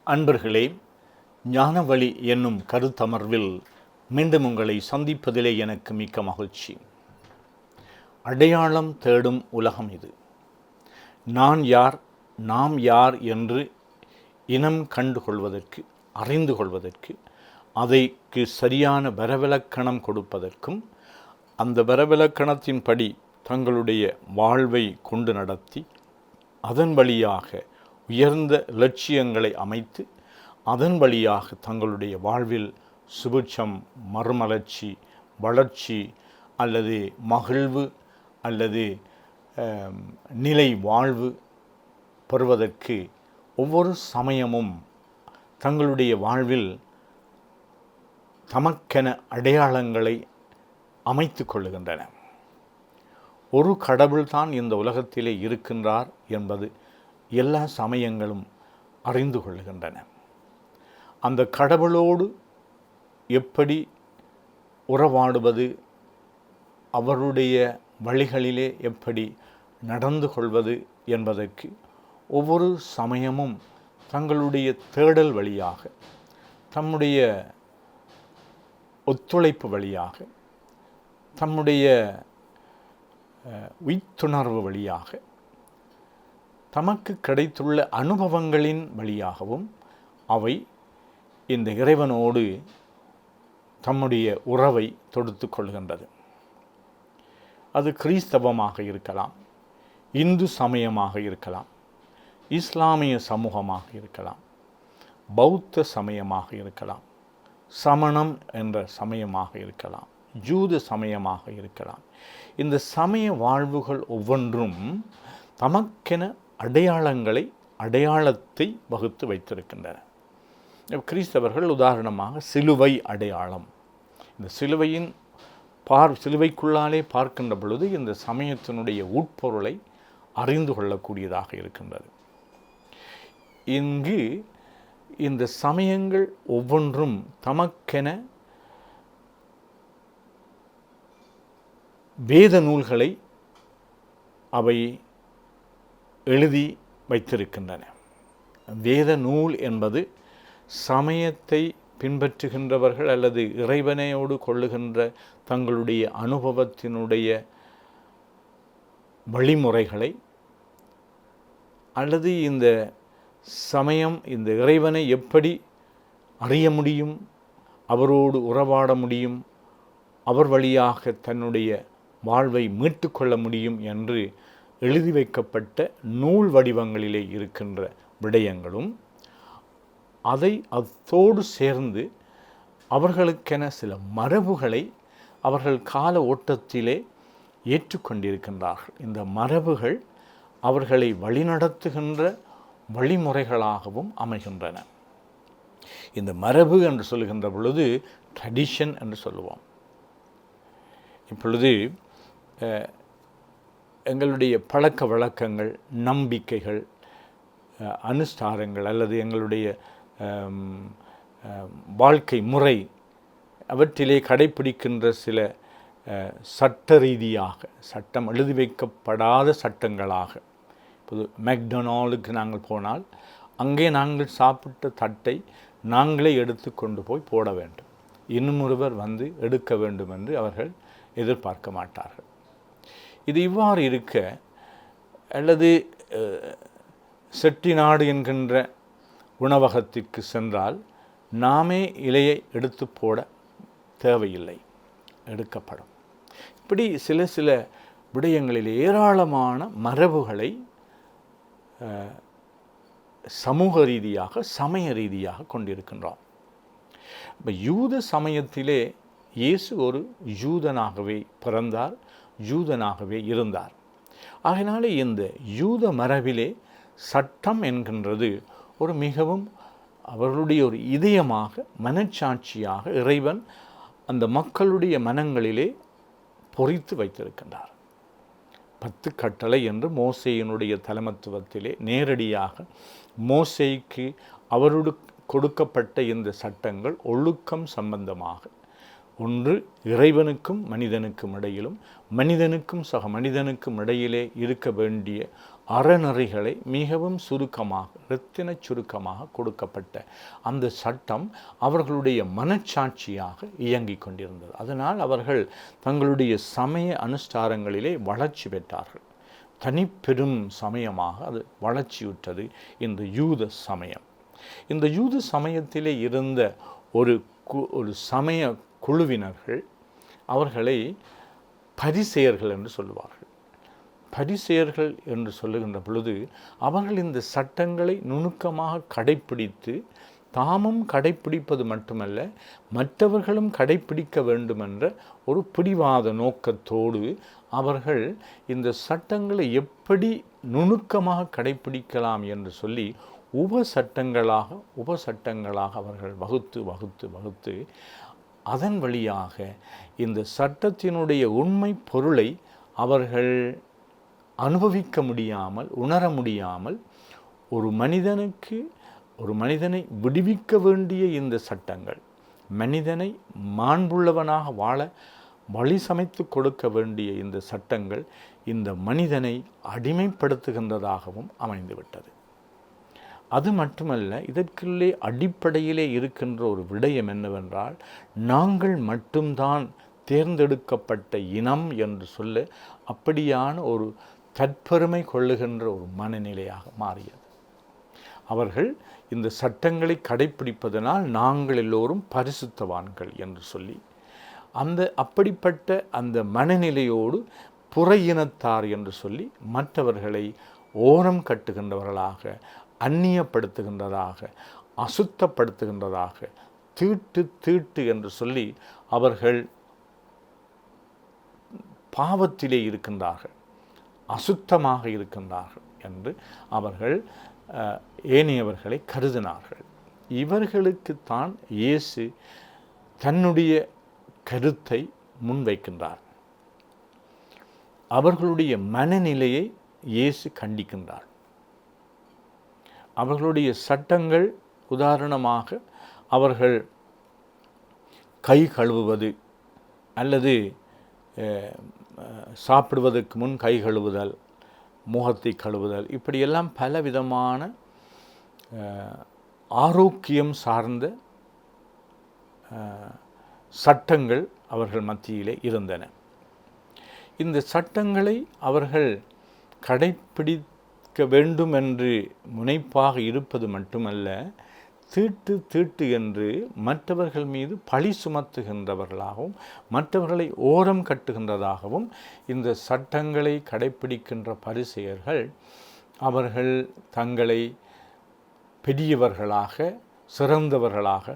அன்பர்களே, ஞானவழி என்னும் கருத்தமர்வில் மீண்டும் உங்களை சந்திப்பதிலே எனக்கு மிக்க மகிழ்ச்சி. அடையாளம் தேடும் உலகம் இது. நான் யார், நாம் யார் என்று இனம் கண்டுகொள்வதற்கு, அறிந்து கொள்வதற்கு, அதைக்கு சரியான வரவிலக்கணம் கொடுப்பதற்கும், அந்த வரவிலக்கணத்தின்படி தங்களுடைய வாழ்வை கொண்டு நடத்தி அதன் வழியாக உயர்ந்த இலட்சியங்களை அமைத்து அதன் வழியாக தங்களுடைய வாழ்வில் சுபிட்சம், மறுமலர்ச்சி, வளர்ச்சி அல்லது மகிழ்வு அல்லது நிலை வாழ்வு பெறுவதற்கு ஒவ்வொரு சமயமும் தங்களுடைய வாழ்வில் தமக்கென அடையாளங்களை அமைத்து கொள்ளுகின்றன. ஒரு கடவுள்தான் இந்த உலகத்திலே இருக்கின்றார் என்பது எல்லா சமயங்களும் அறிந்து கொள்ளுகின்றன. அந்த கடவுளோடு எப்படி உறவாடுவது, அவருடைய வழிகளிலே எப்படி நடந்து கொள்வது என்பதற்கு ஒவ்வொரு சமயமும் தங்களுடைய தேடல் வழியாக, தம்முடைய ஒத்துழைப்பு வழியாக, தம்முடைய உய்த்துணர்வு வழியாக, தமக்கு கிடைத்துள்ள அனுபவங்களின் வழியாகவும் அவை இந்த இறைவனோடு தம்முடைய உறவை தொடுத்து கொள்கின்றது. அது கிறிஸ்தவமாக இருக்கலாம், இந்து சமயமாக இருக்கலாம், இஸ்லாமிய சமூகமாக இருக்கலாம், பௌத்த சமயமாக இருக்கலாம், சமணம் என்ற சமயமாக இருக்கலாம், ஜூத சமயமாக இருக்கலாம். இந்த சமய வாழ்வுகள் ஒவ்வொன்றும் தமக்கென அடையாளத்தை வகுத்து வைத்திருக்கின்றன. கிறிஸ்தவர்கள் உதாரணமாக சிலுவை அடையாளம், இந்த சிலுவைக்குள்ளாலே பார்க்கின்ற பொழுது இந்த சமயத்தினுடைய உட்பொருளை அறிந்து கொள்ளக்கூடியதாக இருக்கின்றது. இங்கு இந்த சமயங்கள் ஒவ்வொன்றும் தமக்கென வேத நூல்களை அவை எழுதி வைத்திருக்கின்றன. வேத நூல் என்பது சமயத்தை பின்பற்றுகின்றவர்கள் அல்லது இறைவனையோடு கொள்ளுகின்ற தங்களுடைய அனுபவத்தினுடைய வழிமுறைகளை அல்லது இந்த சமயம் இந்த இறைவனை எப்படி அறிய முடியும், அவரோடு உறவாட முடியும், அவர் வழியாக தன்னுடைய வாழ்வை மீட்டு கொள்ள முடியும் என்று எழுதி வைக்கப்பட்ட நூல் வடிவங்களிலே இருக்கின்ற விடயங்களும், அதோடு சேர்ந்து அவர்களுக்கென சில மரபுகளை அவர்கள் கால ஓட்டத்திலே ஏற்றுக்கொண்டிருக்கின்றார்கள். இந்த மரபுகள் அவர்களை வழிநடத்துகின்ற வழிமுறைகளாகவும் அமைகின்றன. இந்த மரபு என்று சொல்லுகின்ற பொழுது ட்ரெடிஷன் என்று சொல்லுவோம். இப்பொழுது எங்களுடைய பழக்க வழக்கங்கள், நம்பிக்கைகள், அனுஷ்டானங்கள் அல்லது எங்களுடைய வாழ்க்கை முறை அவற்றிலே கடைப்பிடிக்கின்ற சில சட்ட ரீதியாக, சட்டம் எழுதி வைக்கப்படாத சட்டங்களாக, இப்போது மெக்டொனால்டுக்கு நாங்கள் போனால் அங்கே நாங்கள் சாப்பிட்ட தட்டை நாங்களே எடுத்து கொண்டு போய் போட வேண்டும், இன்னும் ஒருவர் வந்து எடுக்க வேண்டும் என்று அவர்கள் எதிர்பார்க்க மாட்டார்கள். இது இவ்வாறு இருக்க, அல்லது செட்டிநாடு என்கின்ற உணவகத்திற்கு சென்றால் நாமே இலையை எடுத்து போட தேவையில்லை, எடுக்கப்படும். இப்படி சில விடயங்களில் ஏராளமான மரபுகளை சமூக ரீதியாக, சமய ரீதியாக கொண்டிருக்கின்றோம். இப்போ யூத சமயத்திலே இயேசு ஒரு யூதனாகவே பிறந்தார், யூதனாகவே இருந்தார். ஆகையினாலே இந்த யூத மரபிலே சட்டம் என்கின்றது ஒரு மிகவும் அவர்களுடைய ஒரு இதயமாக, மனச்சாட்சியாக இறைவன் அந்த மக்களுடைய மனங்களிலே பொறித்து வைத்திருக்கின்றார். 10 கட்டளை என்று மோசேயினுடைய தலைமத்துவத்திலே நேரடியாக மோசேக்கு அவரோடு கொடுக்கப்பட்ட இந்த சட்டங்கள் ஒழுக்கம் சம்பந்தமாக, ஒன்று இறைவனுக்கும் மனிதனுக்கும் இடையிலும் மனிதனுக்கும் சக மனிதனுக்கும் இடையிலே இருக்க வேண்டிய அறநெறிகளை மிகவும் சுருக்கமாக இரத்தின சுருக்கமாக கொடுக்கப்பட்ட அந்த சட்டம் அவர்களுடைய மனச்சாட்சியாக இயங்கிக் கொண்டிருந்தது. அதனால் அவர்கள் தங்களுடைய சமய அனுஷ்டானங்களிலே வளர்ச்சி பெற்றார்கள். தனிப்பெரும் சமயமாக அது வளர்ச்சியுற்றது இந்த யூத சமயம். இந்த யூத சமயத்திலே இருந்த ஒரு சமய குழுவினர்கள் அவர்களை பரிசேயர்கள் என்று சொல்லுவார்கள். பரிசேயர்கள் என்று சொல்லுகின்ற பொழுது அவர்கள் இந்த சட்டங்களை நுணுக்கமாக கடைப்பிடித்து தாமும் கடைப்பிடிப்பது மட்டுமல்ல மற்றவர்களும் கடைப்பிடிக்க வேண்டும் என்ற ஒரு பிடிவாத நோக்கத்தோடு அவர்கள் இந்த சட்டங்களை எப்படி நுணுக்கமாக கடைப்பிடிக்கலாம் என்று சொல்லி உபசட்டங்களாக அவர்கள் வகுத்து அதன் வழியாக இந்த சட்டத்தினுடைய உண்மை பொருளை அவர்கள் அனுபவிக்க முடியாமல் உணர முடியாமல் ஒரு மனிதனை விடுவிக்க வேண்டிய இந்த சட்டங்கள் மனிதனை மாண்புள்ளவனாக வாழ வழி சமைத்து கொடுக்க வேண்டிய இந்த சட்டங்கள் இந்த மனிதனை அடிமைப்படுத்துகின்றதாகவும் அமைந்துவிட்டது. அது மட்டுமல்ல, இதற்குள்ளே அடிப்படையிலே இருக்கின்ற ஒரு விடயம் என்னவென்றால் நாங்கள் மட்டும்தான் தேர்ந்தெடுக்கப்பட்ட இனம் என்று சொல்ல அப்படியான ஒரு தற்பெருமை கொள்ளுகின்ற ஒரு மனநிலையாக மாறியது. அவர்கள் இந்த சட்டங்களை கடைப்பிடிப்பதனால் நாங்கள் எல்லோரும் பரிசுத்தவான்கள் என்று சொல்லி அப்படிப்பட்ட அந்த மனநிலையோடு புற இனத்தார் என்று சொல்லி மற்றவர்களை ஓரம் கட்டுகின்றவர்களாக, அந்நியப்படுத்துகின்றதாக, அசுத்தப்படுத்துகின்றதாக, தீட்டு என்று சொல்லி அவர்கள் பாவத்திலே இருக்கின்றார்கள், அசுத்தமாக இருக்கின்றார்கள் என்று அவர்கள் ஏனையவர்களை கருதினார்கள். இவர்களுக்குத்தான் இயேசு தன்னுடைய கருத்தை முன்வைக்கின்றார். அவர்களுடைய மனநிலையை இயேசு கண்டிக்கின்றார். அவர்களுடைய சட்டங்கள், உதாரணமாக அவர்கள் கை கழுவுவது அல்லது சாப்பிடுவதற்கு முன் கை கழுவுதல், முகத்தை கழுவுதல், இப்படியெல்லாம் பலவிதமான ஆரோக்கியம் சார்ந்த சட்டங்கள் அவர்கள் மத்தியிலே இருந்தன. இந்த சட்டங்களை அவர்கள் கடைப்பிடிக்க வேண்டும் என்று முனைப்பாக இருப்பது மட்டுமல்ல, தீட்டு என்று மற்றவர்கள் மீது பழி சுமத்துகின்றவர்களாகவும் மற்றவர்களை ஓரம் கட்டுகின்றதாகவும் இந்த சட்டங்களை கடைப்பிடிக்கின்ற பரிசேயர்கள் அவர்கள் தங்களை பெரியவர்களாக, சிறந்தவர்களாக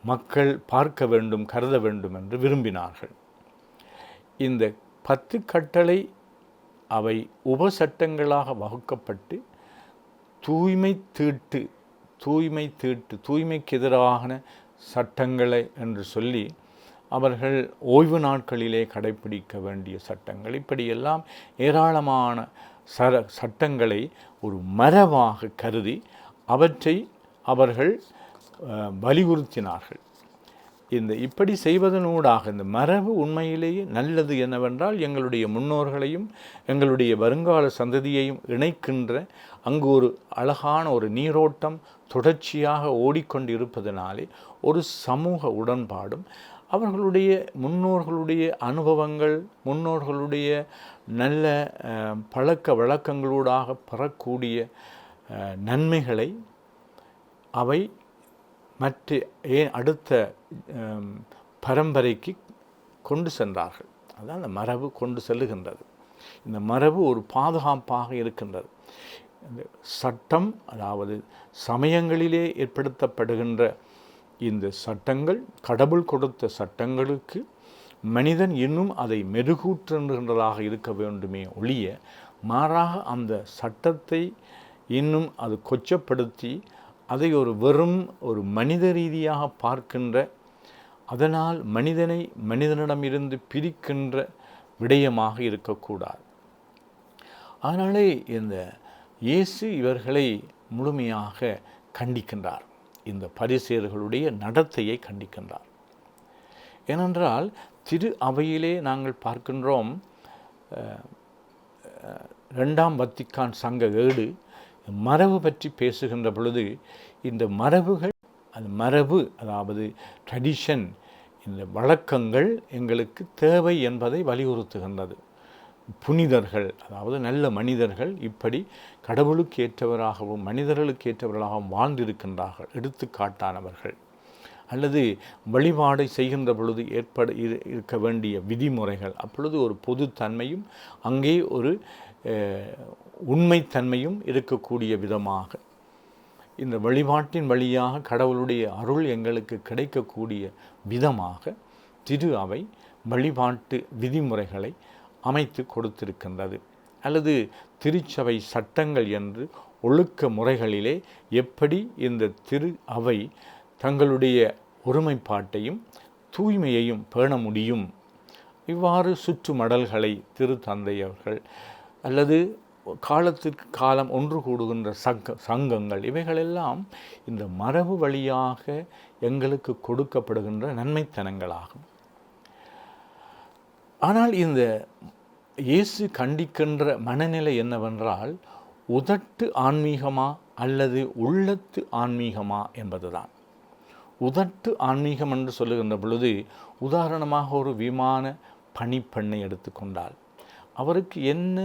மக்கள் பார்க்க வேண்டும், கருத வேண்டும் என்று விரும்பினார்கள். இந்த 10 கட்டளை அவை உபசட்டங்களாக வகுக்கப்பட்டு தூய்மைக்கு எதிரான சட்டங்களை என்று சொல்லி அவர்கள் ஓய்வு நாட்களிலே கடைப்பிடிக்க வேண்டிய சட்டங்கள், இப்படியெல்லாம் ஏராளமான சட்டங்களை ஒரு மரபாக கருதி அவற்றை அவர்கள் வலியுறுத்தினார்கள். இப்படி செய்வதனூடாக இந்த மரபு உண்மையிலேயே நல்லது என்னவென்றால் எங்களுடைய முன்னோர்களையும் எங்களுடைய வருங்கால சந்ததியையும் இணைக்கின்ற அங்கு ஒரு அழகான ஒரு நீரோட்டம் தொடர்ச்சியாக ஓடிக்கொண்டிருப்பதனாலே ஒரு சமூக உடன்பாடும் அவர்களுடைய முன்னோர்களுடைய அனுபவங்கள், முன்னோர்களுடைய நல்ல பழக்க வழக்கங்களூடாக பெறக்கூடிய நன்மைகளை அவை மற்ற அடுத்த பரம்பரைக்கு கொண்டு சென்றார்கள். அதான் அந்த மரபு கொண்டு செல்லுகின்றது. இந்த மரபு ஒரு பாதுகாப்பாக இருக்கின்றது. சட்டம், அதாவது சமயங்களிலே ஏற்படுத்தப்படுகின்ற இந்த சட்டங்கள் கடவுள் கொடுத்த சட்டங்களுக்கு மனிதன் இன்னும் அதை மெருகூற்றுகின்றதாக இருக்க வேண்டுமே ஒழிய, மாறாக அந்த சட்டத்தை இன்னும் அது கொச்சப்படுத்தி அதை வெறும் மனித ரீதியாக பார்க்கின்ற, அதனால் மனிதனிடமிருந்து பிரிக்கின்ற விடயமாக இருக்கக்கூடாது. அதனாலே இந்த இயேசு இவர்களை முழுமையாக கண்டிக்கின்றார். இந்த பரிசேயர்களுடைய நடத்தையை கண்டிக்கின்றார். ஏனென்றால் திரு அவையிலே நாங்கள் பார்க்கின்றோம், 2ஆம் வத்திக்கான் சங்க ஏடு மரபு பற்றி பேசுகின்ற பொழுது இந்த மரபுகள், அது மரபு அதாவது ட்ரெடிஷன், இந்த வழக்கங்கள் எங்களுக்கு தேவை என்பதை வலியுறுத்துகின்றது. புனிதர்கள் அதாவது நல்ல மனிதர்கள் இப்படி கடவுளுக்கு ஏற்றவராகவும் மனிதர்களுக்கு ஏற்றவர்களாகவும் வாழ்ந்திருக்கின்றார்கள், எடுத்துக்காட்டானவர்கள். அல்லது வழிபாடை செய்கின்ற பொழுது இருக்க வேண்டிய விதிமுறைகள், அப்பொழுது ஒரு பொதுத்தன்மையும் அங்கே ஒரு உண்மைத்தன்மையும் இருக்கக்கூடிய விதமாக இந்த வழிபாட்டின் வழியாக கடவுளுடைய அருள் எங்களுக்கு கிடைக்கக்கூடிய விதமாக திரு அவை வழிபாட்டு விதிமுறைகளை அமைத்து கொடுத்திருக்கின்றது. அல்லது திருச்சபை சட்டங்கள் என்று ஒழுக்க முறைகளிலே எப்படி இந்த திரு அவை தங்களுடைய ஒருமைப்பாட்டையும் தூய்மையையும் பேண முடியும், இவ்வாறு சுற்றுமடல்களை திருத்தந்தை அவர்கள் அல்லது காலத்திற்கு காலம் ஒன்று கூடுகின்ற சங்கங்கள் இவைகளெல்லாம் இந்த மரபு வழியாக எங்களுக்கு கொடுக்கப்படுகின்ற நன்மைத்தனங்களாகும். ஆனால் இந்த இயேசு கண்டிக்கின்ற மனநிலை என்னவென்றால், உதட்டு ஆன்மீகமா அல்லது உள்ளத்து ஆன்மீகமா என்பதுதான். உதட்டு ஆன்மீகம் என்று சொல்லுகின்ற பொழுது, உதாரணமாக ஒரு விமான பணிப்பெண்ணை எடுத்துக்கொண்டால் அவருக்கு என்ன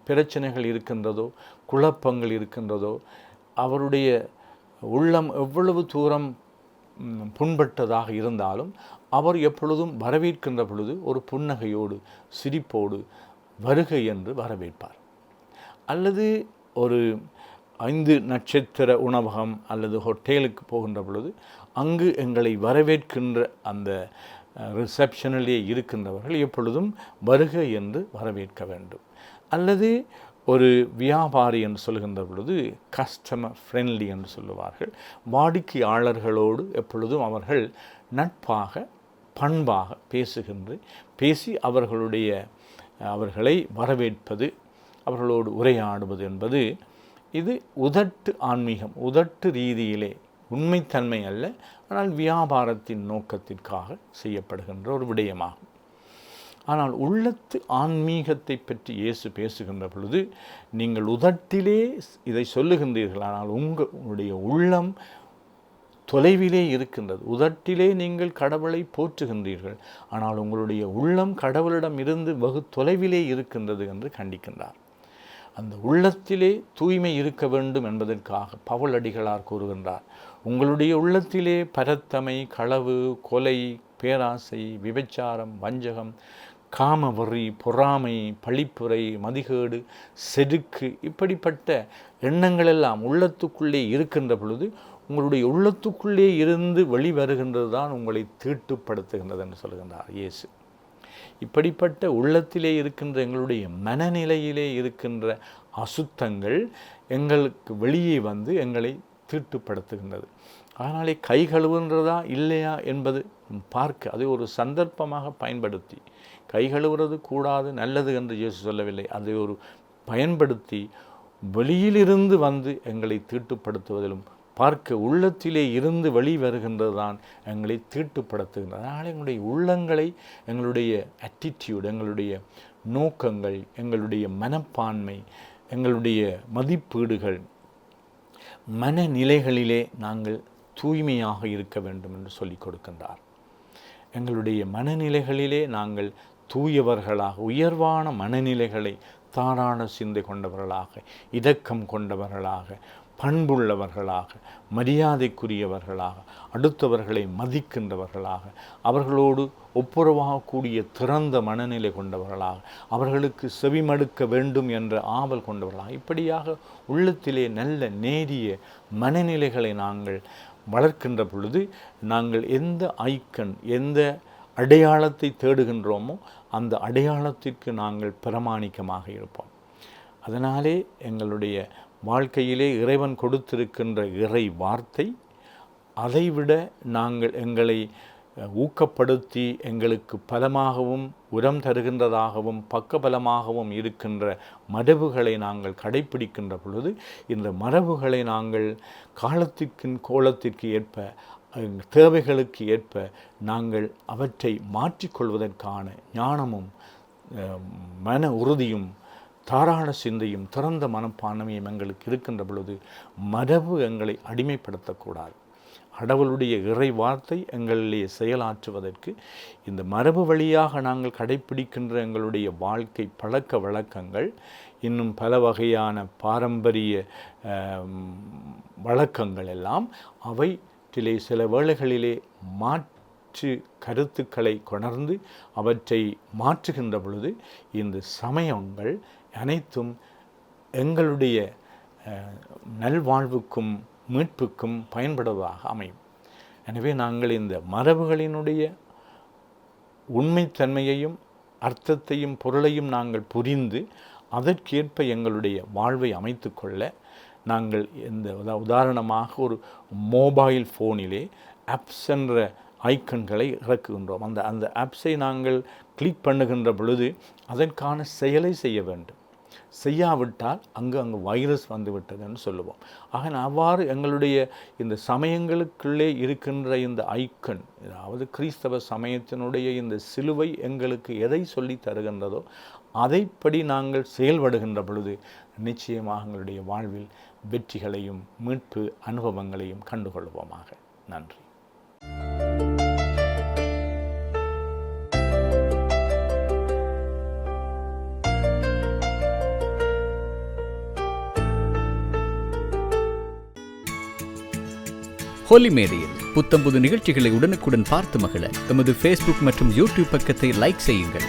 பிரச்சனைகள் இருக்கின்றதோ, குழப்பங்கள் இருக்கின்றதோ, அவருடைய உள்ளம் எவ்வளவு தூரம் புண்பட்டதாக இருந்தாலும் அவர் எப்பொழுதும் வரவேற்கின்ற பொழுது ஒரு புன்னகையோடு சிரிப்போடு வருக என்று வரவேற்பார். அல்லது ஒரு 5 நட்சத்திர உணவகம் அல்லது ஹோட்டலுக்கு போகின்ற பொழுது அங்கு எங்களை வரவேற்கின்ற அந்த ரிசப்ஷனிலே இருக்கின்றவர்கள் எப்பொழுதும் வருக என்று வரவேற்க வேண்டும். அல்லது ஒரு வியாபாரி என்று சொல்கின்ற பொழுது கஸ்டமர் ஃப்ரெண்ட்லி என்று சொல்லுவார்கள். வாடிக்கையாளர்களோடு எப்பொழுதும் அவர்கள் நட்பாக பண்பாக பேசி அவர்களை வரவேற்பது, அவர்களோடு உரையாடுவது என்பது இது உதட்டு ஆன்மீகம், உதட்டு ரீதியிலே உண்மைத்தன்மை அல்ல, ஆனால் வியாபாரத்தின் நோக்கத்திற்காக செய்யப்படுகின்ற ஒரு விடயமாகும். ஆனால் உள்ளத்து ஆன்மீகத்தை பற்றி இயேசு பேசுகின்ற பொழுது, நீங்கள் உதட்டிலே இதை சொல்லுகின்றீர்கள், ஆனால் உங்களுடைய உள்ளம் தொலைவிலே இருக்கின்றது. உதட்டிலே நீங்கள் கடவுளை போற்றுகின்றீர்கள், ஆனால் உங்களுடைய உள்ளம் கடவுளிடம் இருந்து வெகு தொலைவிலே இருக்கின்றது என்று கண்டிக்கின்றார். அந்த உள்ளத்திலே தூய்மை இருக்க வேண்டும் என்பதற்காக பவுலடிகளார் கூறுகின்றார், உங்களுடைய உள்ளத்திலே பரத்தமை, களவு, கொலை, பேராசை, விபச்சாரம், வஞ்சகம், காமவெறி, பொறாமை, பழிப்புரை, மதிகேடு, செருக்கு இப்படிப்பட்ட எண்ணங்களெல்லாம் உள்ளத்துக்குள்ளே இருக்கின்ற பொழுது உங்களுடைய உள்ளத்துக்குள்ளே இருந்து வெளிவருகின்றது தான் உங்களை தீட்டுப்படுத்துகின்றது என்று சொல்கின்றார் இயேசு. இப்படிப்பட்ட உள்ளத்திலே இருக்கின்ற எங்களுடைய மனநிலையிலே இருக்கின்ற அசுத்தங்கள் எங்களுக்கு வெளியே வந்து எங்களை தீட்டுப்படுத்துகின்றது. அதனாலே கை கழுவுன்றதா இல்லையா என்பது பார்க்க அதை ஒரு சந்தர்ப்பமாக பயன்படுத்தி, கை கழுவுறது கூடாது நல்லது என்று இயேசு சொல்லவில்லை, அதை ஒரு பயன்படுத்தி வெளியிலிருந்து வந்து எங்களை தீட்டுப்படுத்துவதிலும் பார்க்க உள்ளத்திலே இருந்து வெளிவருகின்றது தான் எங்களை தீட்டுப்படுத்துகின்றது. அதனால் எங்களுடைய உள்ளங்களை, எங்களுடைய ஆட்டிடியூட், எங்களுடைய நோக்கங்கள், எங்களுடைய மனப்பான்மை, எங்களுடைய மதிப்பீடுகள், மனநிலைகளிலே நாங்கள் தூய்மையாக இருக்க வேண்டும் என்று சொல்லிக் கொடுக்கின்றார். எங்களுடைய மனநிலைகளிலே நாங்கள் தூயவர்களாக, உயர்வான மனநிலைகளை, தாராள சிந்தை கொண்டவர்களாக, இரக்கம் கொண்டவர்களாக, பண்புள்ளவர்களாக, மரியாதைக்குரியவர்களாக, அடுத்தவர்களை மதிக்கின்றவர்களாக, அவர்களோடு ஒப்புரவாகக்கூடிய திறந்த மனநிலை கொண்டவர்களாக, அவர்களுக்கு செவிமடுக்க வேண்டும் என்ற ஆவல் கொண்டவர்களாக, இப்படியாக உள்ளத்திலே நல்ல நேரிய மனநிலைகளை நாங்கள் வளர்க்கின்ற பொழுது நாங்கள் எந்த ஐக்கன், எந்த அடையாளத்தை தேடுகின்றோமோ அந்த அடையாளத்திற்கு நாங்கள் பிரமாணிக்கமாக இருப்போம். அதனாலே எங்களுடைய வாழ்க்கையிலே இறைவன் கொடுத்திருக்கின்ற இறை வார்த்தை அதைவிட நாங்கள் எங்களை ஊக்கப்படுத்தி எங்களுக்கு பலமாகவும் உரம் தருகின்றதாகவும் பக்கபலமாகவும் இருக்கின்ற மரபுகளை நாங்கள் கடைப்பிடிக்கின்ற பொழுது இந்த மரபுகளை நாங்கள் காலத்திற்கு கோலத்திற்கு ஏற்ப தேவைகளுக்கு ஏற்ப நாங்கள் அவற்றை மாற்றிக்கொள்வதற்கான ஞானமும் மன உறுதியும் தாராள சிந்தையும் திறந்த மனப்பான்மையும் எங்களுக்கு இருக்கின்ற பொழுது மரபு எங்களை அடிமைப்படுத்தக்கூடாது. கடவுளுடைய இறை வார்த்தை எங்களிலே செயலாற்றுவதற்கு இந்த மரபு வழியாக நாங்கள் கடைப்பிடிக்கின்ற எங்களுடைய வாழ்க்கை பழக்க வழக்கங்கள், இன்னும் பல வகையான பாரம்பரிய வழக்கங்கள் எல்லாம் அவற்றிலே சில வேளைகளிலே மாற்று கருத்துக்களை கொணர்ந்து அவற்றை மாற்றுகின்ற பொழுது இந்த சமயங்கள் அனைத்தும் எங்களுடைய நல்வாழ்வுக்கும் மீட்புக்கும் பயன்படுவதாக அமையும். எனவே நாங்கள் இந்த மரபுகளினுடைய உண்மைத்தன்மையையும் அர்த்தத்தையும் பொருளையும் நாங்கள் புரிந்து அதற்கேற்ப எங்களுடைய வாழ்வை அமைத்து கொள்ள நாங்கள் இந்த உதாரணமாக ஒரு மொபைல் ஃபோனிலே ஆப்ஸ் என்ற ஐக்கன்களை இறக்குகின்றோம். அந்த ஆப்ஸை நாங்கள் கிளிக் பண்ணுகின்ற பொழுது அதற்கான செயலை செய்ய வேண்டும். செய்யாவிட்டால் அங்கு வைரஸ் வந்துவிட்டதுன்னு சொல்லுவோம். ஆக அவ்வாறு எங்களுடைய இந்த சமயங்களுக்குள்ளே இருக்கின்ற இந்த ஐக்கன், அதாவது கிறிஸ்தவ சமயத்தினுடைய இந்த சிலுவை எங்களுக்கு எதை சொல்லி தருகின்றதோ அதைப்படி நாங்கள் செயல்படுகின்ற பொழுது நிச்சயமாக எங்களுடைய வாழ்வில் வெற்றிகளையும் மீட்பு அனுபவங்களையும் கண்டுகொள்வோமாக. நன்றி. ஹோலி மேடையில் புத்தம்புது நிகழ்ச்சிகளை உடனுக்குடன் பார்த்து மகிழ எமது ஃபேஸ்புக் மற்றும் யூடியூப் பக்கத்தை லைக் செய்யுங்கள்.